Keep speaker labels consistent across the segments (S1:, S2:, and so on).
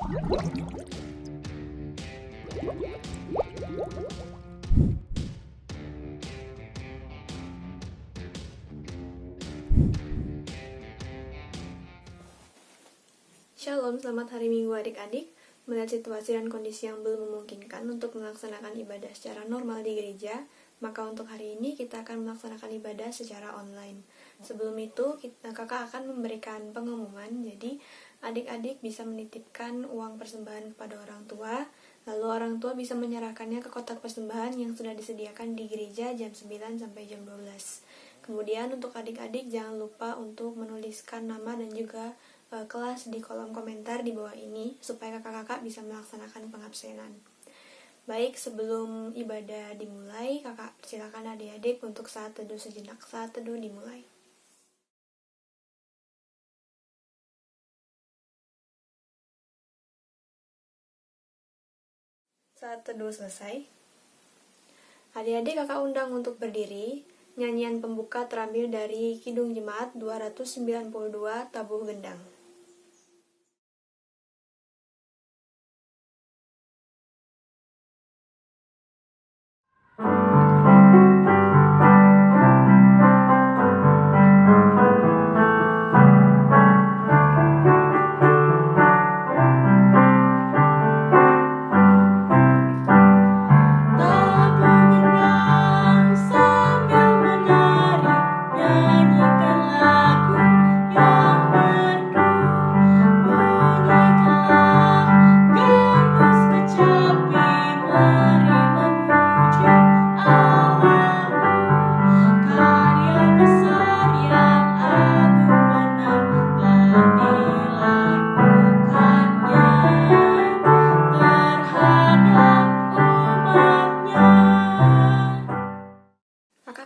S1: Shalom, selamat hari Minggu adik-adik. Melihat situasi dan kondisi yang belum memungkinkan untuk melaksanakan ibadah secara normal di gereja, maka untuk hari ini kita akan melaksanakan ibadah secara online. Sebelum itu, kakak akan memberikan pengumuman, jadi adik-adik bisa menitipkan uang persembahan kepada orang tua, lalu orang tua bisa menyerahkannya ke kotak persembahan yang sudah disediakan di gereja jam 9 sampai jam 12. Kemudian untuk adik-adik jangan lupa untuk menuliskan nama dan juga kelas di kolom komentar di bawah ini supaya kakak-kakak bisa melaksanakan pengabsenan. Baik, sebelum ibadah dimulai, kakak silakan adik-adik untuk saat teduh sejenak. Saat teduh dimulai. Saat teduh selesai, adik-adik kakak undang untuk berdiri. Nyanyian pembuka terambil dari Kidung Jemaat 292 Tabuh Gendang.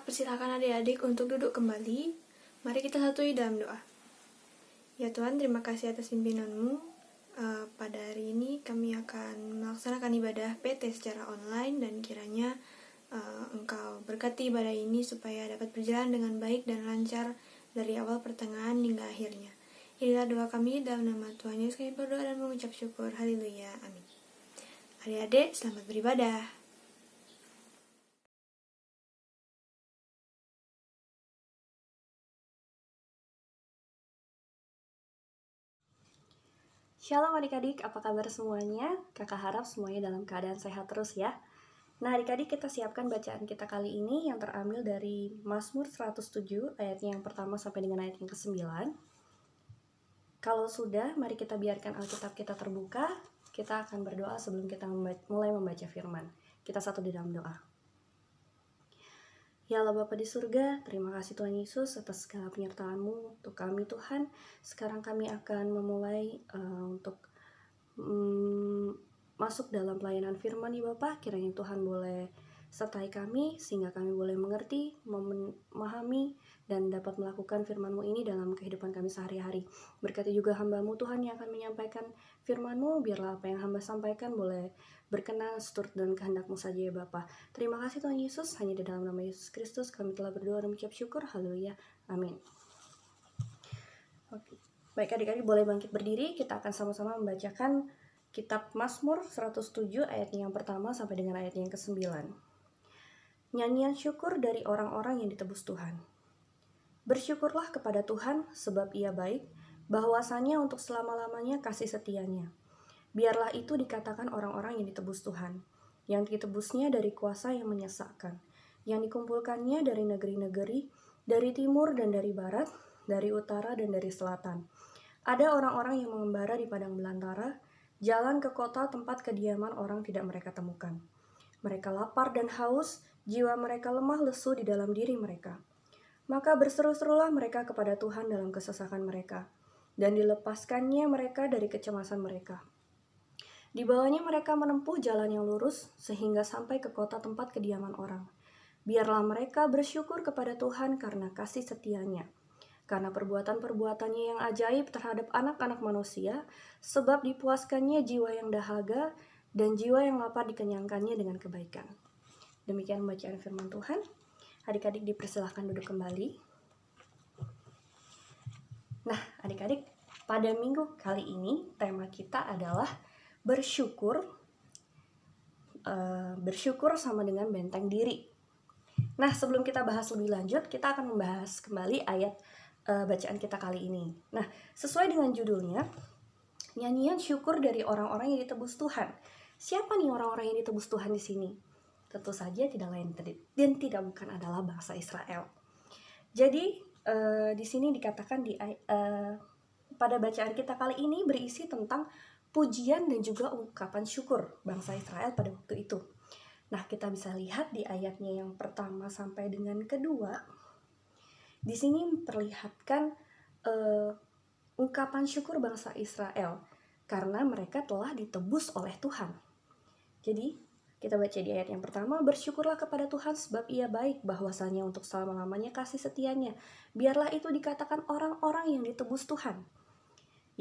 S1: Persilakan adik-adik untuk duduk kembali. Mari kita satui dalam doa. Ya Tuhan, terima kasih atas pimpinan-Mu. Pada hari ini kami akan melaksanakan ibadah PT secara online dan kiranya Engkau berkati ibadah ini supaya dapat berjalan dengan baik dan lancar dari awal pertengahan hingga akhirnya. Inilah doa kami dalam nama Tuhan Yesus kami berdoa dan mengucap syukur. Haleluya. Amin. Adik-adik, selamat beribadah.
S2: Shalom adik-adik, apa kabar semuanya? Kakak harap semuanya dalam keadaan sehat terus ya. Nah adik-adik, kita siapkan bacaan kita kali ini yang terambil dari Mazmur 107 ayatnya yang pertama sampai dengan ayat yang ke-9. Kalau sudah, mari kita biarkan Alkitab kita terbuka. Kita akan berdoa sebelum kita mulai membaca firman. Kita satu di dalam doa. Ya Allah Bapa di surga, terima kasih Tuhan Yesus atas segala penyertaan-Mu untuk kami Tuhan. Sekarang kami akan memulai untuk masuk dalam pelayanan firman ya Bapa. Kiranya Tuhan boleh sertai kami sehingga kami boleh mengerti, memahami dan dapat melakukan firman-Mu ini dalam kehidupan kami sehari-hari. Berkati juga hamba-Mu Tuhan yang akan menyampaikan firman-Mu, biarlah apa yang hamba sampaikan boleh berkenan seturut dan kehendak-Mu saja ya Bapa. Terima kasih Tuhan Yesus, hanya di dalam nama Yesus Kristus kami telah berdoa dan mengucap syukur. Haleluya. Amin. Oke. Baik adik-adik boleh bangkit berdiri, kita akan sama-sama membacakan kitab Mazmur 107 ayat yang pertama sampai dengan ayat yang ke-9. Nyanyian syukur dari orang-orang yang ditebus Tuhan. Bersyukurlah kepada Tuhan sebab Ia baik, bahwasanya untuk selama-lamanya kasih setianya. Biarlah itu dikatakan orang-orang yang ditebus Tuhan, yang ditebusnya dari kuasa yang menyesakkan, yang dikumpulkannya dari negeri-negeri, dari timur dan dari barat, dari utara dan dari selatan. Ada orang-orang yang mengembara di padang belantara, jalan ke kota tempat kediaman orang tidak mereka temukan. Mereka lapar dan haus, jiwa mereka lemah lesu di dalam diri mereka. Maka berseru-serulah mereka kepada Tuhan dalam kesesakan mereka, dan dilepaskannya mereka dari kecemasan mereka. Dibawanya mereka menempuh jalan yang lurus, sehingga sampai ke kota tempat kediaman orang. Biarlah mereka bersyukur kepada Tuhan karena kasih setianya, karena perbuatan-perbuatannya yang ajaib terhadap anak-anak manusia, sebab dipuaskannya jiwa yang dahaga, dan jiwa yang lapar dikenyangkannya dengan kebaikan. Demikian bacaan firman Tuhan. Adik-adik dipersilahkan duduk kembali. Nah, adik-adik, pada minggu kali ini tema kita adalah Bersyukur, bersyukur sama dengan benteng diri. Nah, sebelum kita bahas lebih lanjut, kita akan membahas kembali ayat bacaan kita kali ini. Nah, sesuai dengan judulnya, nyanyian syukur dari orang-orang yang ditebus Tuhan. Siapa nih orang-orang yang ditebus Tuhan di sini? Tentu saja tidak lain dan tidak bukan adalah bangsa Israel. Jadi di sini dikatakan pada bacaan kita kali ini berisi tentang pujian dan juga ungkapan syukur bangsa Israel pada waktu itu. Nah, kita bisa lihat di ayatnya yang pertama sampai dengan kedua. Di sini memperlihatkan ungkapan syukur bangsa Israel karena mereka telah ditebus oleh Tuhan. Jadi, kita baca di ayat yang pertama, bersyukurlah kepada Tuhan sebab ia baik, bahwasanya untuk selama-lamanya kasih setianya. Biarlah itu dikatakan orang-orang yang ditebus Tuhan,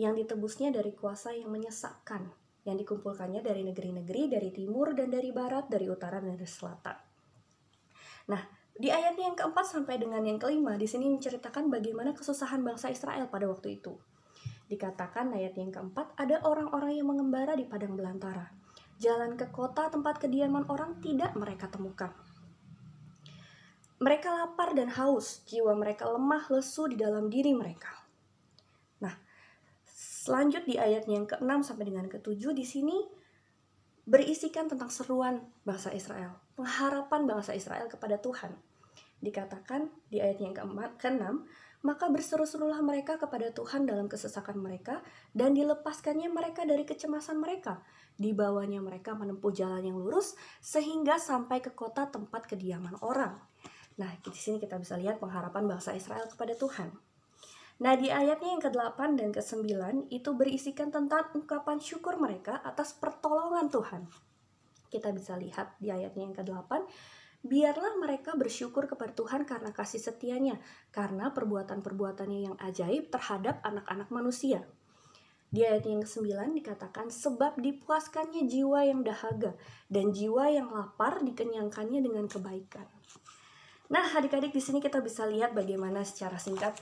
S2: yang ditebusnya dari kuasa yang menyesakkan, yang dikumpulkannya dari negeri-negeri, dari timur dan dari barat, dari utara dan dari selatan. Nah, di ayatnya yang keempat sampai dengan yang kelima, di sini menceritakan bagaimana kesusahan bangsa Israel pada waktu itu. Dikatakan ayat yang keempat, ada orang-orang yang mengembara di padang belantara. Jalan ke kota tempat kediaman orang tidak mereka temukan. Mereka lapar dan haus, jiwa mereka lemah lesu di dalam diri mereka. Nah, selanjut di ayatnya yang ke-6 sampai dengan ke-7 di sini berisikan tentang seruan bangsa Israel, pengharapan bangsa Israel kepada Tuhan. Dikatakan di ayatnya yang ke-6, maka berseru-serulah mereka kepada Tuhan dalam kesesakan mereka, dan dilepaskannya mereka dari kecemasan mereka. Dibawanya mereka menempuh jalan yang lurus, sehingga sampai ke kota tempat kediaman orang. Nah, di sini kita bisa lihat pengharapan bangsa Israel kepada Tuhan. Nah, di ayatnya yang ke-8 dan ke-9 itu berisikan tentang ungkapan syukur mereka atas pertolongan Tuhan. Kita bisa lihat di ayatnya yang ke-8, biarlah mereka bersyukur kepada Tuhan karena kasih setianya, karena perbuatan-perbuatannya yang ajaib terhadap anak-anak manusia. Di ayat yang ke-9 dikatakan, sebab dipuaskannya jiwa yang dahaga, dan jiwa yang lapar dikenyangkannya dengan kebaikan. Nah, adik-adik, di sini kita bisa lihat bagaimana secara singkat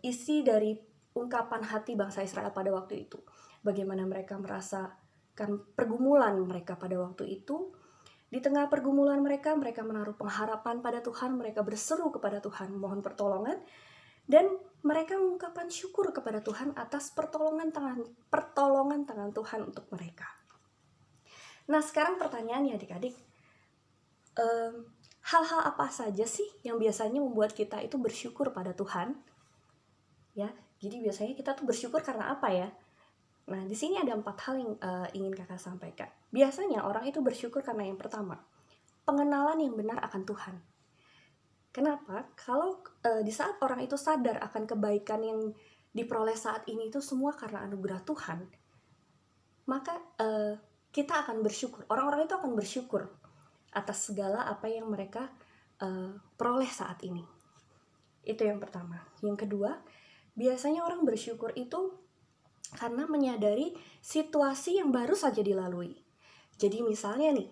S2: isi dari ungkapan hati bangsa Israel pada waktu itu. Bagaimana mereka merasakan pergumulan mereka pada waktu itu. Di tengah pergumulan mereka menaruh pengharapan pada Tuhan, mereka berseru kepada Tuhan, mohon pertolongan, dan mereka mengungkapkan syukur kepada Tuhan atas pertolongan tangan Tuhan untuk mereka. Nah, sekarang pertanyaannya adik-adik, hal-hal apa saja sih yang biasanya membuat kita itu bersyukur pada Tuhan? Ya, jadi biasanya kita tuh bersyukur karena apa ya? Nah, di sini ada 4 hal yang ingin kakak sampaikan. Biasanya orang itu bersyukur karena yang pertama, pengenalan yang benar akan Tuhan. Kenapa? Kalau di saat orang itu sadar akan kebaikan yang diperoleh saat ini itu semua karena anugerah Tuhan, maka kita akan bersyukur. Orang-orang itu akan bersyukur atas segala apa yang mereka peroleh saat ini. Itu yang pertama. Yang kedua, biasanya orang bersyukur itu karena menyadari situasi yang baru saja dilalui. Jadi misalnya nih,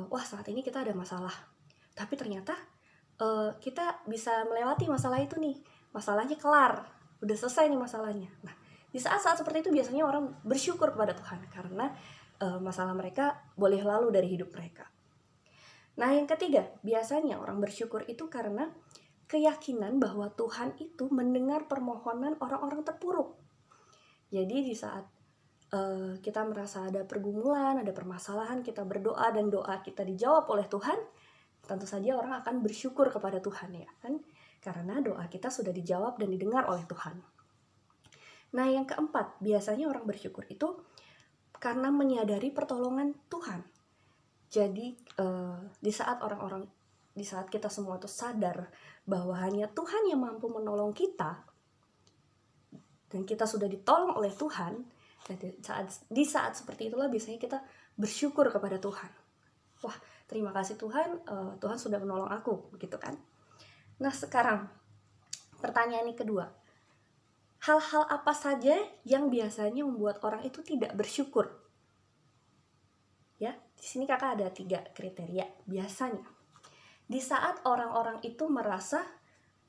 S2: wah saat ini kita ada masalah, tapi ternyata kita bisa melewati masalah itu nih, masalahnya kelar, udah selesai nih masalahnya. Nah, di saat-saat seperti itu biasanya orang bersyukur kepada Tuhan karena masalah mereka boleh lalu dari hidup mereka. Nah, yang ketiga, biasanya orang bersyukur itu karena keyakinan bahwa Tuhan itu mendengar permohonan orang-orang terpuruk. Jadi di saat kita merasa ada pergumulan, ada permasalahan, kita berdoa dan doa kita dijawab oleh Tuhan, tentu saja orang akan bersyukur kepada Tuhan, ya kan? Karena doa kita sudah dijawab dan didengar oleh Tuhan. Nah, yang keempat, biasanya orang bersyukur itu karena menyadari pertolongan Tuhan. Jadi di saat kita semua itu sadar bahwa hanya Tuhan yang mampu menolong kita, dan kita sudah ditolong oleh Tuhan, dan di saat seperti itulah biasanya kita bersyukur kepada Tuhan. Wah, terima kasih Tuhan, Tuhan sudah menolong aku, begitu kan? Nah, sekarang pertanyaan yang kedua, hal-hal apa saja yang biasanya membuat orang itu tidak bersyukur? Ya, di sini kakak ada 3 kriteria. Biasanya di saat orang-orang itu merasa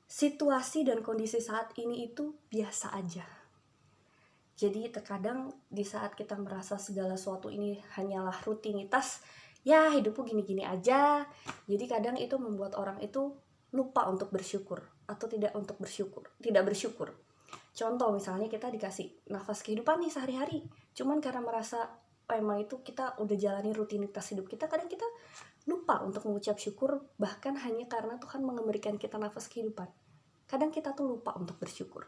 S2: situasi dan kondisi saat ini itu biasa aja. Jadi terkadang di saat kita merasa segala sesuatu ini hanyalah rutinitas, ya hidupku gini-gini aja. Jadi kadang itu membuat orang itu lupa untuk bersyukur atau tidak bersyukur. Contoh misalnya kita dikasih nafas kehidupan nih sehari-hari, cuman karena merasa emang itu kita udah jalani rutinitas hidup kita, kadang kita lupa untuk mengucap syukur, bahkan hanya karena Tuhan memberikan kita nafas kehidupan. Kadang kita tuh lupa untuk bersyukur.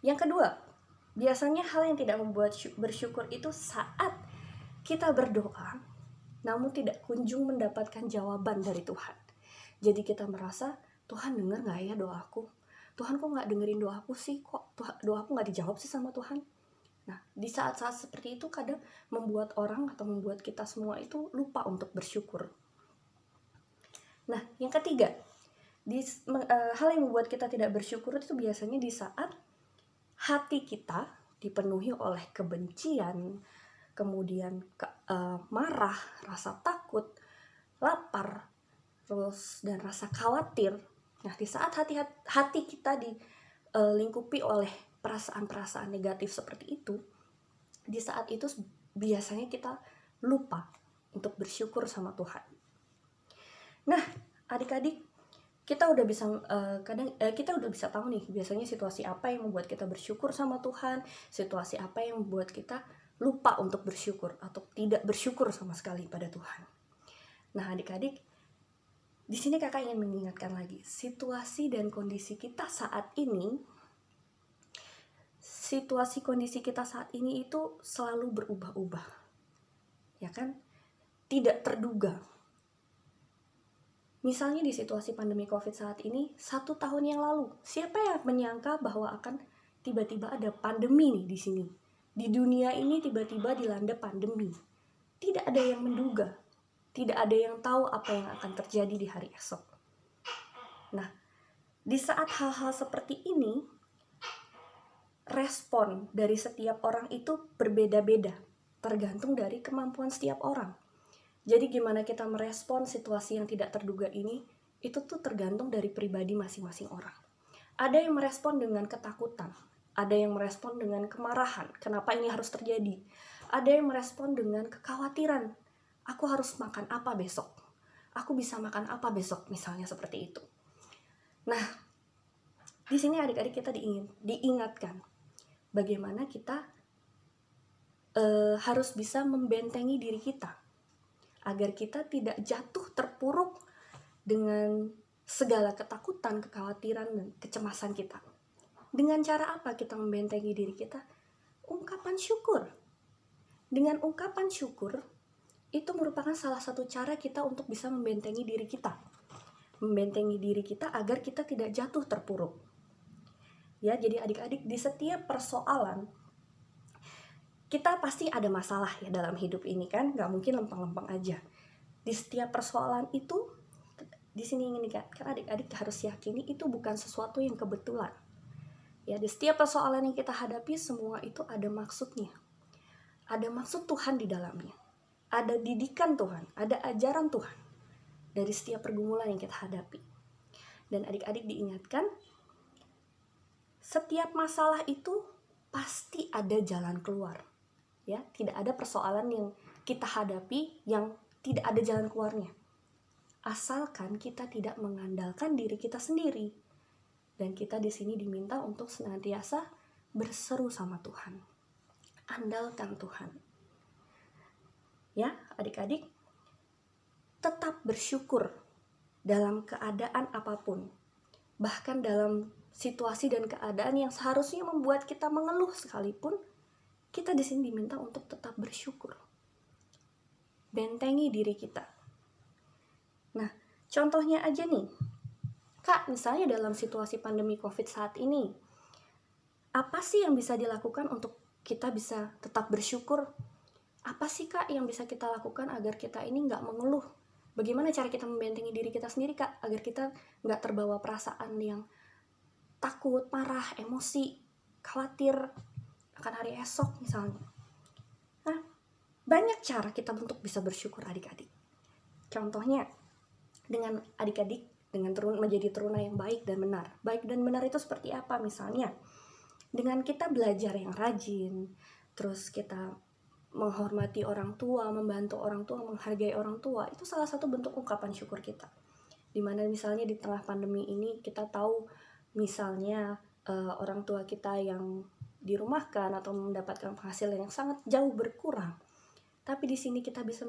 S2: Yang kedua, biasanya hal yang tidak membuat bersyukur itu saat kita berdoa namun tidak kunjung mendapatkan jawaban dari Tuhan. Jadi kita merasa, Tuhan dengar gak ya doaku? Tuhan kok gak dengerin doaku sih? Kok doaku gak dijawab sih sama Tuhan? Nah, di saat-saat seperti itu kadang membuat orang atau membuat kita semua itu lupa untuk bersyukur. Nah, yang ketiga, hal yang membuat kita tidak bersyukur itu biasanya di saat hati kita dipenuhi oleh kebencian, kemudian marah, rasa takut, lapar, dan rasa khawatir. Nah, di saat hati kita dilingkupi oleh perasaan-perasaan negatif seperti itu, di saat itu biasanya kita lupa untuk bersyukur sama Tuhan. Nah, adik-adik, kita udah bisa tahu nih biasanya situasi apa yang membuat kita bersyukur sama Tuhan, situasi apa yang membuat kita lupa untuk bersyukur atau tidak bersyukur sama sekali pada Tuhan. Nah, adik-adik, di sini kakak ingin mengingatkan lagi, situasi dan kondisi kita saat ini itu selalu berubah-ubah, ya kan? Tidak terduga. Misalnya di situasi pandemi COVID saat ini, 1 tahun yang lalu, siapa yang menyangka bahwa akan tiba-tiba ada pandemi nih di sini? Di dunia ini tiba-tiba dilanda pandemi. Tidak ada yang menduga, tidak ada yang tahu apa yang akan terjadi di hari esok. Nah, di saat hal-hal seperti ini, respon dari setiap orang itu berbeda-beda, tergantung dari kemampuan setiap orang. Jadi gimana kita merespon situasi yang tidak terduga ini, itu tuh tergantung dari pribadi masing-masing orang. Ada yang merespon dengan ketakutan, ada yang merespon dengan kemarahan, kenapa ini harus terjadi. Ada yang merespon dengan kekhawatiran, aku harus makan apa besok, aku bisa makan apa besok, misalnya seperti itu. Nah, di sini adik-adik kita diingatkan bagaimana kita harus bisa membentengi diri kita agar kita tidak jatuh terpuruk dengan segala ketakutan, kekhawatiran, dan kecemasan kita. Dengan cara apa kita membentengi diri kita? Ungkapan syukur. Dengan ungkapan syukur, itu merupakan salah satu cara kita untuk bisa membentengi diri kita. Membentengi diri kita agar kita tidak jatuh terpuruk. Ya, jadi adik-adik, di setiap persoalan, kita pasti ada masalah ya dalam hidup ini kan, nggak mungkin lempeng-lempeng aja. Di setiap persoalan itu, di sini ingin dikatakan adik-adik harus yakini itu bukan sesuatu yang kebetulan. Ya, di setiap persoalan yang kita hadapi semua itu ada maksudnya. Ada maksud Tuhan di dalamnya. Ada didikan Tuhan, ada ajaran Tuhan dari setiap pergumulan yang kita hadapi. Dan adik-adik diingatkan, setiap masalah itu pasti ada jalan keluar. Ya, tidak ada persoalan yang kita hadapi yang tidak ada jalan keluarnya. Asalkan kita tidak mengandalkan diri kita sendiri. Dan kita di sini diminta untuk senantiasa berseru sama Tuhan. Andalkan Tuhan. Ya, adik-adik, tetap bersyukur dalam keadaan apapun. Bahkan dalam situasi dan keadaan yang seharusnya membuat kita mengeluh sekalipun, kita di sini diminta untuk tetap bersyukur. Bentengi diri kita. Nah, contohnya aja nih. Kak, misalnya dalam situasi pandemi COVID saat ini, apa sih yang bisa dilakukan untuk kita bisa tetap bersyukur? Apa sih Kak yang bisa kita lakukan agar kita ini nggak mengeluh? Bagaimana cara kita membentengi diri kita sendiri Kak, agar kita nggak terbawa perasaan yang takut, marah, emosi, khawatir akan hari esok misalnya. Nah, banyak cara kita untuk bisa bersyukur adik-adik. Contohnya, dengan adik-adik, dengan menjadi teruna yang baik dan benar. Baik dan benar itu seperti apa? Misalnya, Dengan kita belajar yang rajin, terus kita menghormati orang tua, membantu orang tua, menghargai orang tua, itu salah satu bentuk ungkapan syukur kita. Dimana misalnya di tengah pandemi ini kita tahu misalnya orang tua kita yang dirumahkan atau mendapatkan penghasilan yang sangat jauh berkurang, tapi di sini kita bisa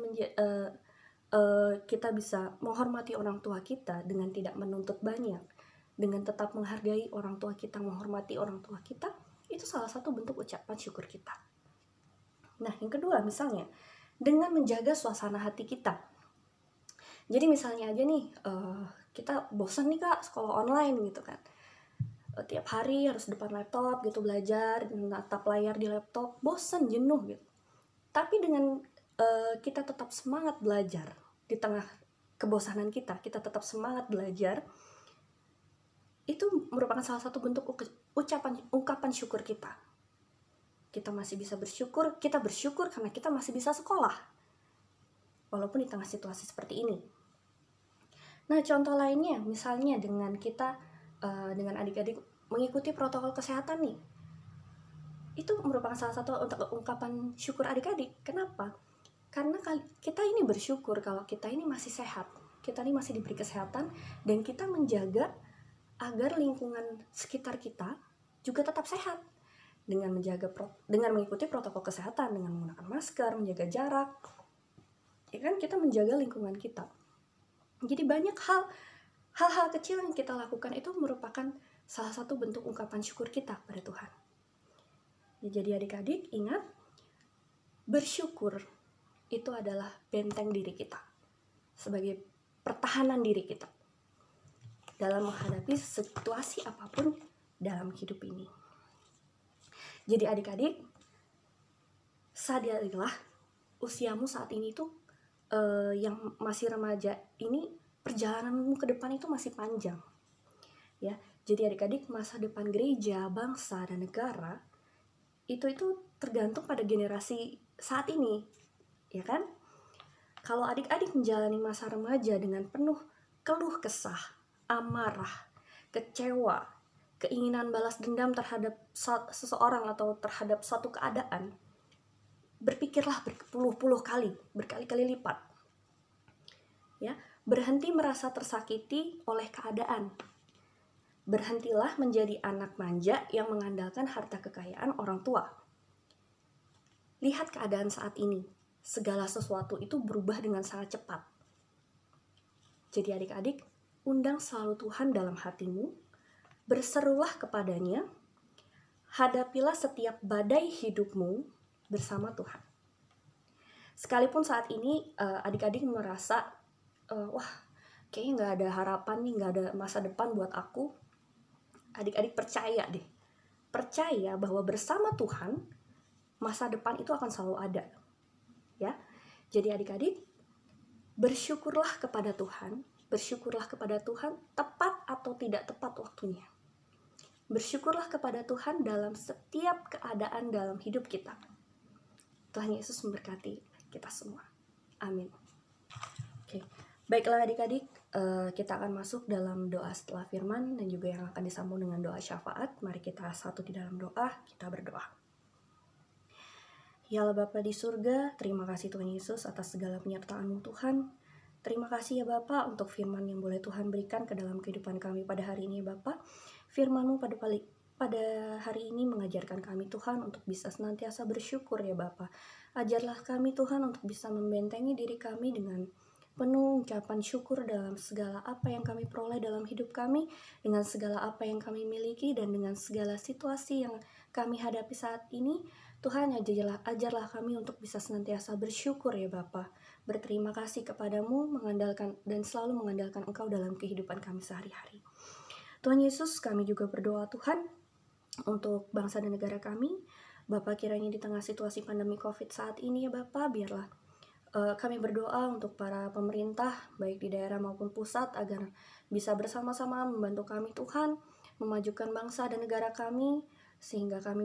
S2: kita bisa menghormati orang tua kita dengan tidak menuntut banyak, dengan tetap menghargai orang tua kita, menghormati orang tua kita, itu salah satu bentuk ucapan syukur kita. Nah, yang kedua misalnya dengan menjaga suasana hati kita. Jadi misalnya aja nih, kita bosan nih kak sekolah online gitu kan, tiap hari harus depan laptop gitu belajar, natap layar di laptop, bosan, jenuh gitu. Tapi dengan kita tetap semangat belajar di tengah kebosanan kita tetap semangat belajar, itu merupakan salah satu bentuk ungkapan syukur kita. Kita masih bisa bersyukur, kita bersyukur karena kita masih bisa sekolah walaupun di tengah situasi seperti ini. Nah, contoh lainnya misalnya dengan kita dengan adik-adik mengikuti protokol kesehatan nih, itu merupakan salah satu untuk ungkapan syukur adik-adik. Kenapa? Karena kita ini bersyukur kalau kita ini masih sehat, kita ini masih diberi kesehatan, dan kita menjaga agar lingkungan sekitar kita juga tetap sehat dengan mengikuti protokol kesehatan, dengan menggunakan masker, menjaga jarak, ya kan, kita menjaga lingkungan kita. Jadi banyak hal-hal kecil yang kita lakukan itu merupakan salah satu bentuk ungkapan syukur kita pada Tuhan. Ya, jadi adik-adik ingat, bersyukur itu adalah benteng diri kita, sebagai pertahanan diri kita dalam menghadapi situasi apapun dalam hidup ini. Jadi adik-adik, sadarilah usiamu saat ini tuh yang masih remaja ini, perjalananmu ke depan itu masih panjang. Ya, jadi adik-adik, masa depan gereja, bangsa, dan negara itu tergantung pada generasi saat ini, ya kan? Kalau adik-adik menjalani masa remaja dengan penuh keluh kesah, amarah, kecewa, keinginan balas dendam terhadap seseorang atau terhadap suatu keadaan, berpikirlah berpuluh-puluh kali, berkali-kali lipat. Ya, berhenti merasa tersakiti oleh keadaan. Berhentilah menjadi anak manja yang mengandalkan harta kekayaan orang tua. Lihat keadaan saat ini, segala sesuatu itu berubah dengan sangat cepat. Jadi adik-adik, undang selalu Tuhan dalam hatimu, berserulah kepadanya, hadapilah setiap badai hidupmu bersama Tuhan. Sekalipun saat ini adik-adik merasa wah, kayaknya gak ada harapan nih, gak ada masa depan buat aku. Adik-adik percaya deh, percaya bahwa bersama Tuhan masa depan itu akan selalu ada. Ya, jadi adik-adik, bersyukurlah kepada Tuhan, tepat atau tidak tepat waktunya. Bersyukurlah kepada Tuhan dalam setiap keadaan dalam hidup kita. Tuhan Yesus memberkati kita semua. Amin. Oke, baiklah adik-adik, kita akan masuk dalam doa setelah firman dan juga yang akan disambung dengan doa syafaat. Mari kita satu di dalam doa, kita berdoa. Ya Allah Bapa di surga, terima kasih Tuhan Yesus atas segala penyertaan-Mu Tuhan. Terima kasih ya Bapa untuk firman yang boleh Tuhan berikan ke dalam kehidupan kami pada hari ini ya Bapa. Firman-Mu pada hari ini mengajarkan kami Tuhan untuk bisa senantiasa bersyukur ya Bapa. Ajarlah kami Tuhan untuk bisa membentengi diri kami dengan penuh ucapan syukur dalam segala apa yang kami peroleh dalam hidup kami, dengan segala apa yang kami miliki, dan dengan segala situasi yang kami hadapi saat ini. Tuhan, ajarlah kami untuk bisa senantiasa bersyukur ya Bapa. Berterima kasih kepadamu, mengandalkan dan selalu mengandalkan Engkau dalam kehidupan kami sehari-hari. Tuhan Yesus, kami juga berdoa Tuhan untuk bangsa dan negara kami. Bapa, kiranya di tengah situasi pandemi COVID saat ini ya Bapa, biarlah kami berdoa untuk para pemerintah baik di daerah maupun pusat agar bisa bersama-sama membantu kami Tuhan, memajukan bangsa dan negara kami, sehingga kami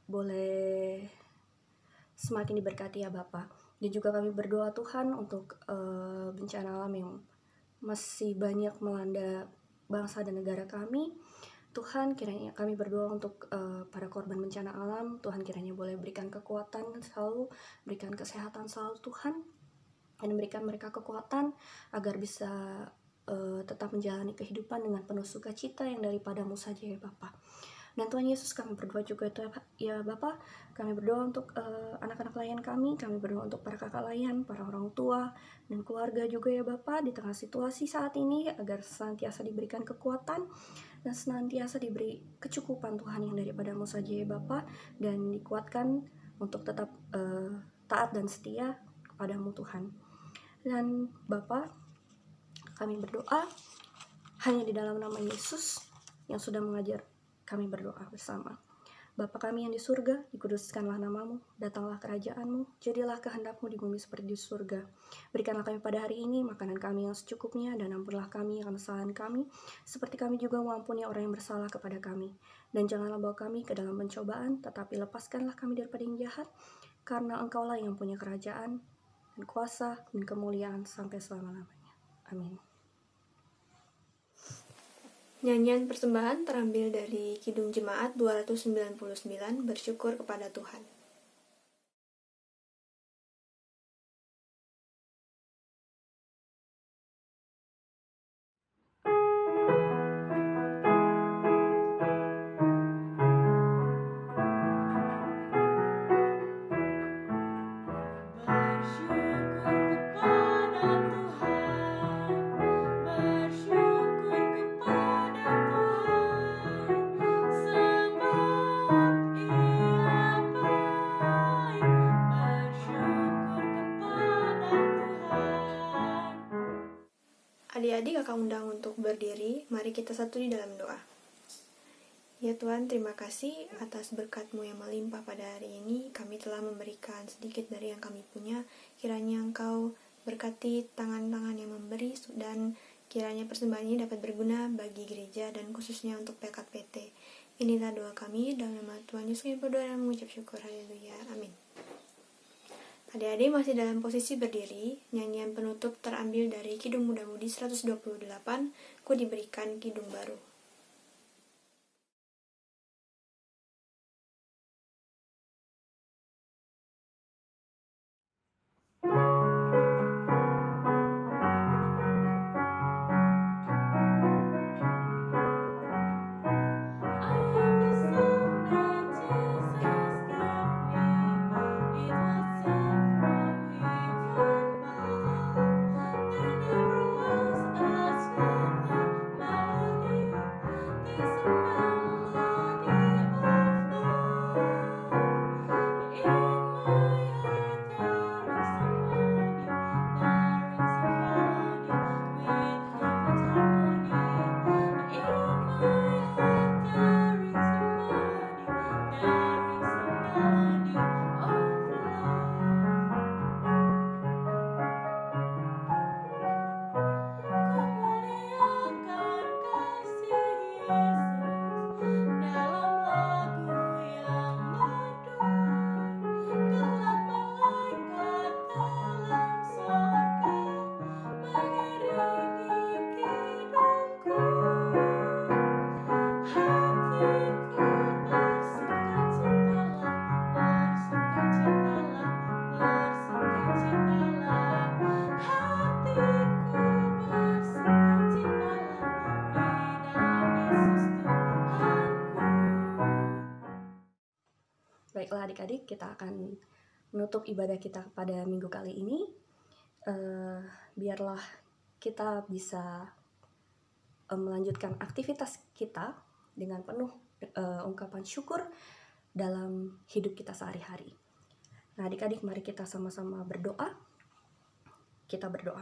S2: boleh semakin diberkati ya Bapa. Dan juga kami berdoa Tuhan untuk bencana alam yang masih banyak melanda bangsa dan negara kami. Tuhan, kiranya kami berdoa untuk para korban bencana alam. Tuhan kiranya boleh berikan kekuatan selalu, berikan kesehatan selalu Tuhan, dan berikan mereka kekuatan agar bisa tetap menjalani kehidupan dengan penuh sukacita yang daripadamu saja ya Bapa. Dan Tuhan Yesus, kami berdoa juga itu ya Bapa, kami berdoa untuk anak-anak layan kami berdoa untuk para kakak layan, para orang tua, dan keluarga juga ya Bapa, di tengah situasi saat ini, agar senantiasa diberikan kekuatan, dan senantiasa diberi kecukupan Tuhan yang daripadamu saja ya Bapa, dan dikuatkan untuk tetap taat dan setia kepadamu Tuhan. Dan Bapa, kami berdoa hanya di dalam nama Yesus yang sudah mengajar kami berdoa bersama. Bapa kami yang di surga, dikuduskanlah namamu, datanglah kerajaanmu, jadilah kehendakmu di bumi seperti di surga. Berikanlah kami pada hari ini makanan kami yang secukupnya, dan ampunlah kami akan kesalahan kami, seperti kami juga mengampuni orang yang bersalah kepada kami. Dan janganlah bawa kami ke dalam pencobaan, tetapi lepaskanlah kami daripada yang jahat, karena Engkaulah yang punya kerajaan, dan kuasa, dan kemuliaan sampai selama-lamanya. Amin.
S1: Nyanyian persembahan terambil dari Kidung Jemaat 299, Bersyukur kepada Tuhan. Adik-adik kakak undang untuk berdiri, mari kita satu di dalam doa. Ya Tuhan, terima kasih atas berkat-Mu yang melimpah pada hari ini. Kami telah memberikan sedikit dari yang kami punya. Kiranya Engkau berkati tangan-tangan yang memberi, dan kiranya persembahan ini dapat berguna bagi gereja dan khususnya untuk PKPT. Inilah doa kami, dalam nama Tuhan Yesus kami berdoa dan mengucap syukur. Haleluya. Amin. Adik-adik masih dalam posisi berdiri. Nyanyian penutup terambil dari Kidung Muda-Mudi 128, Ku diberikan kidung baru.
S2: Baiklah adik-adik, kita akan menutup ibadah kita pada minggu kali ini. Biarlah kita bisa melanjutkan aktivitas kita dengan penuh ungkapan syukur dalam hidup kita sehari-hari. Nah adik-adik, mari kita sama-sama berdoa. Kita berdoa.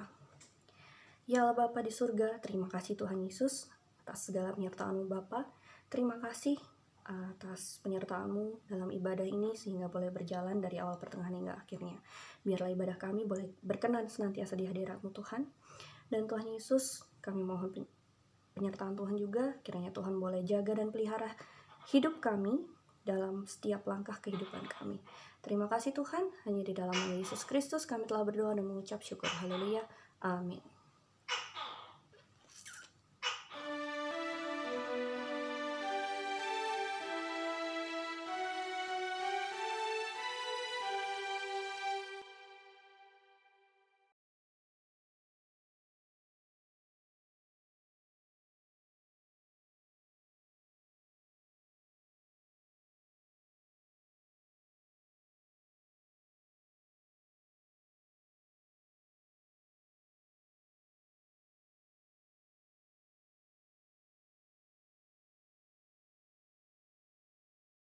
S2: Ya Allah Bapa di surga, terima kasih Tuhan Yesus atas segala penyertaan-Mu Bapa. Terima kasih atas penyertaan-Mu dalam ibadah ini sehingga boleh berjalan dari awal pertengahan hingga akhirnya. Biarlah ibadah kami boleh berkenan senantiasa di hadirat-Mu Tuhan. Dan Tuhan Yesus, kami mohon penyertaan Tuhan juga, kiranya Tuhan boleh jaga dan pelihara hidup kami dalam setiap langkah kehidupan kami. Terima kasih Tuhan, hanya di dalam nama Yesus Kristus kami telah berdoa dan mengucap syukur. Haleluya. Amin.